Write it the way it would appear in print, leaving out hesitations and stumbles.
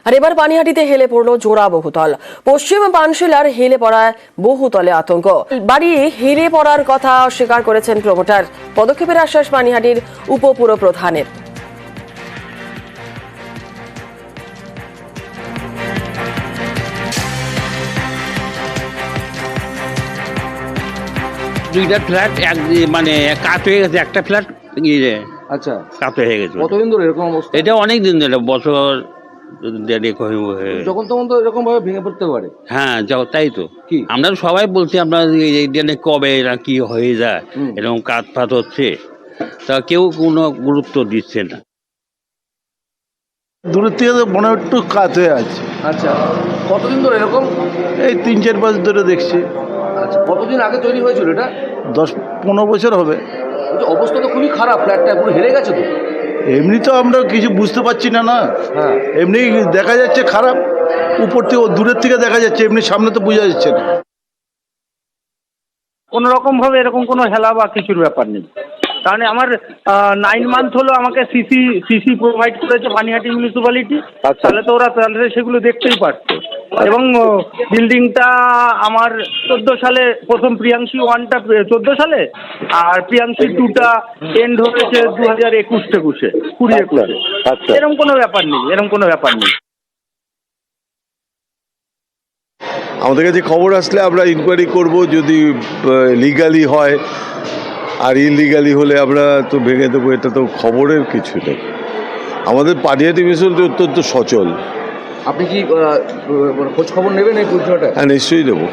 আর এবার পানিহাটিতে হেলে পড়ল জোড়া বহুতল। পশ্চিম পানশিলার হেলে পড়ায় বহুতলে আতঙ্ক। বাড়ি হেলে পড়ার কথা অস্বীকার করেছেন প্রমোটার। পদক্ষেপের আশ্বাস পানিহাটির উপপুর প্রধানের। দুইটা ফ্ল্যাট মানে কাত হয়ে গেছে, একটা ফ্ল্যাট আচ্ছা, কাত হয়ে গেছে। কতদিন ধরে এরকম অবস্থা? এটা অনেক দিন ধরে, বছর দেড়েক হয়ে গেছে। যখন তখন তো এরকম ভাবে ভেঙে পড়তে পারে। হ্যাঁ, তাই তো। কি? আমরা সবাই বলছি আপনার এই দিনে কবে এরা কি হয়ে যায়, এরকম কাত ফাত হচ্ছে, তা কেউ কোনো গুরুত্ব দিচ্ছে না। দূরের থেকে তো মনে হয় একটু কাত হয়ে আছে। আচ্ছা, কতদিন ধরে এরকম? এই 3-4 বছর ধরে দেখছি। আচ্ছা, কতদিন আগে তৈরি হয়েছিল এটা? 10-15 বছর হবে। বলছি, অবস্থা তো খুবই খারাপ, ফ্ল্যাটটা পুরো হেরে গেছে তো। এমনি তো আমরা কিছু বুঝতে পারছি না। হ্যাঁ, এমনি দেখা যাচ্ছে খারাপ, উপর থেকে দূরের থেকে দেখা যাচ্ছে, এমনি সামনে তো বোঝা যাচ্ছে না। কোনো রকম ভাবে এরকম কোনো হেলা বা কিছুর ব্যাপার নেই। কারণ আমার 9 মান্থ হলো আমাকে সিসি প্রোভাইড করেছে পানিহাটি মিউনিসিপ্যালিটি। তাহলে তো ওরা তাহলে সেগুলো দেখতেই পারতো। এবং বিল্ডিংটা আমার 14 সালে প্রথম প্রিয়াংশী 1টা 14 সালে, আর প্রিয়াংশী 2টা এন্ড হয়েছে 2021-22-20 এরকম কোনো ব্যাপার নেই। আমাদের কাছে খবর আসলে আমরা ইনকোয়ারি করব, যদি লিগালি হয়, আর ইলিগালি হলে আমরা তো ভেঙে দেবো। এটা তো খবরের কিছু নেই। আমাদের পানিহাটি মিউনিসিপ্যালিটি অত্যন্ত সচল। আপনি কি খোঁজ খবর নেবেন এই পরিষেবাটা? হ্যাঁ, নিশ্চয়ই দেবো।